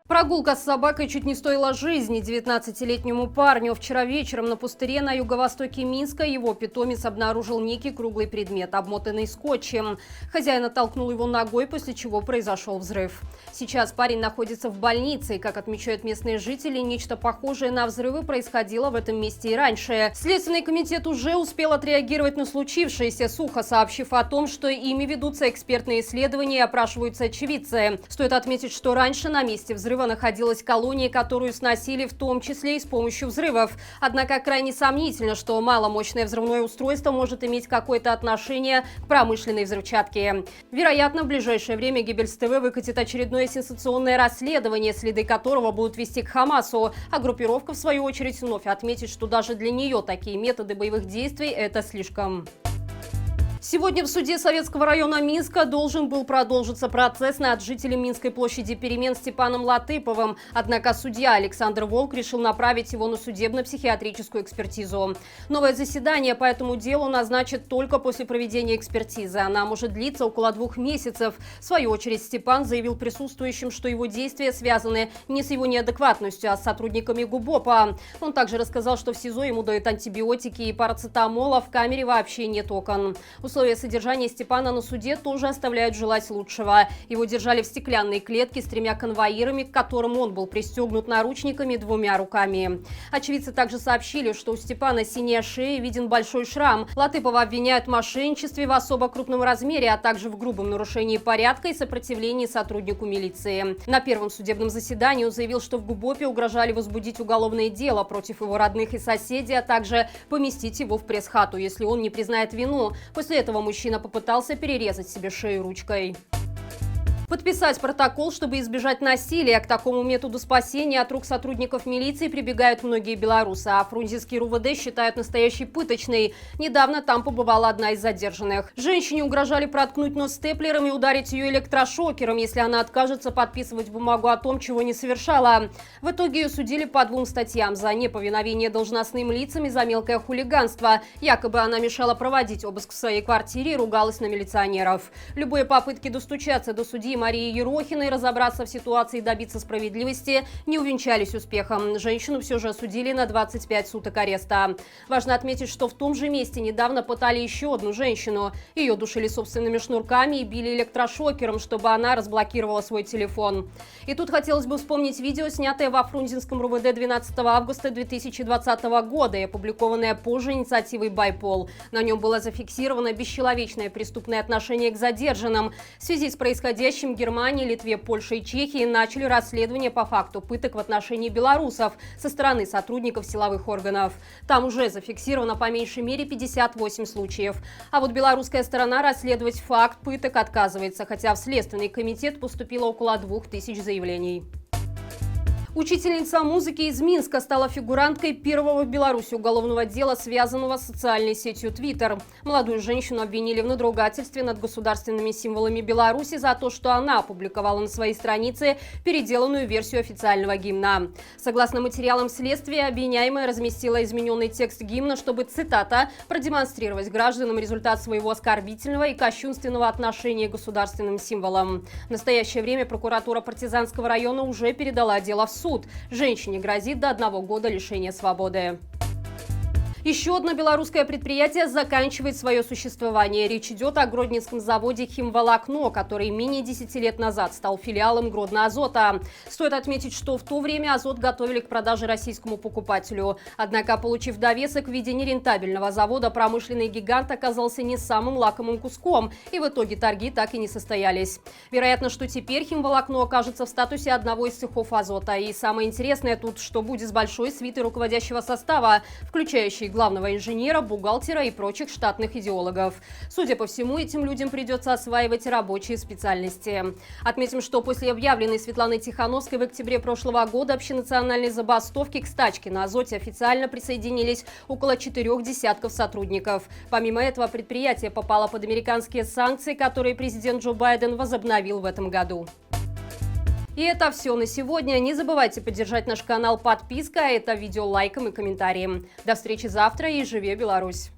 Прогулка с собакой чуть не стоила жизни 19-летнему парню. Вчера вечером на пустыре на юго-востоке Минска его питомец обнаружил некий круглый предмет, обмотанный скотчем. Хозяин оттолкнул его ногой, после чего произошел взрыв. Сейчас парень находится в больнице, и, как отмечают местные жители, нечто похожее на взрывы происходило в этом месте и раньше. Следственный комитет уже успел отреагировать на случившееся, сухо сообщив о том, что ими ведутся экспертные исследования и опрашиваются очевидцы. Стоит отметить, что раньше на месте взрыва находилась колония, которую сносили в том числе и с помощью взрывов. Однако крайне сомнительно, что маломощное взрывное устройство может иметь какое-то отношение к промышленной взрывчатке. Вероятно, в ближайшее время Геббельс ТВ выкатит очередное сенсационное расследование, следы которого будут вести к Хамасу, а группировка, в свою очередь, вновь отметит, что даже для нее такие методы боевых действий – это слишком. Сегодня в суде Советского района Минска должен был продолжиться процесс над жителем Минской площади перемен Степаном Латыповым. Однако судья Александр Волк решил направить его на судебно-психиатрическую экспертизу. Новое заседание по этому делу назначат только после проведения экспертизы. Она может длиться около 2 месяцев. В свою очередь Степан заявил присутствующим, что его действия связаны не с его неадекватностью, а с сотрудниками ГУБОПа. Он также рассказал, что в СИЗО ему дают антибиотики и парацетамол, а в камере вообще нет окон. Условия содержания Степана на суде тоже оставляют желать лучшего. Его держали в стеклянной клетке с 3 конвоирами, к которым он был пристегнут наручниками 2 руками. Очевидцы также сообщили, что у Степана синяя шея, виден большой шрам. Латыпова обвиняют в мошенничестве в особо крупном размере, а также в грубом нарушении порядка и сопротивлении сотруднику милиции. На первом судебном заседании он заявил, что в ГУБОПе угрожали возбудить уголовное дело против его родных и соседей, а также поместить его в пресс-хату, если он не признает вину. После этого мужчина попытался перерезать себе шею ручкой. Подписать протокол, чтобы избежать насилия. К такому методу спасения от рук сотрудников милиции прибегают многие белорусы, а Фрунзенский РУВД считают настоящей пыточной. Недавно там побывала одна из задержанных. Женщине угрожали проткнуть нос степлером и ударить ее электрошокером, если она откажется подписывать бумагу о том, чего не совершала. В итоге ее судили по 2 статьям: за неповиновение должностным лицам и за мелкое хулиганство. Якобы она мешала проводить обыск в своей квартире и ругалась на милиционеров. Любые попытки достучаться до судьи Марии Ерохиной, разобраться в ситуации и добиться справедливости не увенчались успехом. Женщину все же осудили на 25 суток ареста. Важно отметить, что в том же месте недавно пытали еще одну женщину. Ее душили собственными шнурками и били электрошокером, чтобы она разблокировала свой телефон. И тут хотелось бы вспомнить видео, снятое во Фрунзенском РУВД 12 августа 2020 года и опубликованное позже инициативой «Байпол». На нем было зафиксировано бесчеловечное преступное отношение к задержанным. В связи с происходящим в Германии, Литве, Польше и Чехии начали расследование по факту пыток в отношении белорусов со стороны сотрудников силовых органов. Там уже зафиксировано по меньшей мере 58 случаев. А вот белорусская сторона расследовать факт пыток отказывается, хотя в Следственный комитет поступило около 2000 заявлений. Учительница музыки из Минска стала фигуранткой первого в Беларуси уголовного дела, связанного с социальной сетью Twitter. Молодую женщину обвинили в надругательстве над государственными символами Беларуси за то, что она опубликовала на своей странице переделанную версию официального гимна. Согласно материалам следствия, обвиняемая разместила измененный текст гимна, чтобы, цитата, «продемонстрировать гражданам результат своего оскорбительного и кощунственного отношения к государственным символам». В настоящее время прокуратура Партизанского района уже передала дело в суд. Женщине грозит до 1 года лишения свободы. Еще одно белорусское предприятие заканчивает свое существование. Речь идет о гродненском заводе «Химволокно», который менее 10 лет назад стал филиалом Гродно-Азота. Стоит отметить, что в то время Азот готовили к продаже российскому покупателю. Однако, получив довесок в виде нерентабельного завода, промышленный гигант оказался не самым лакомым куском, и в итоге торги так и не состоялись. Вероятно, что теперь «Химволокно» окажется в статусе одного из цехов Азота. И самое интересное тут, что будет с большой свитой руководящего состава, включающей главного инженера, бухгалтера и прочих штатных идеологов. Судя по всему, этим людям придется осваивать рабочие специальности. Отметим, что после объявленной Светланой Тихановской в октябре прошлого года общенациональной забастовки к стачке на Азоте официально присоединились около 4 десятков сотрудников. Помимо этого, предприятие попало под американские санкции, которые президент Джо Байден возобновил в этом году. И это все на сегодня. Не забывайте поддержать наш канал подпиской, а это видео лайком и комментарием. До встречи завтра и живи Беларусь!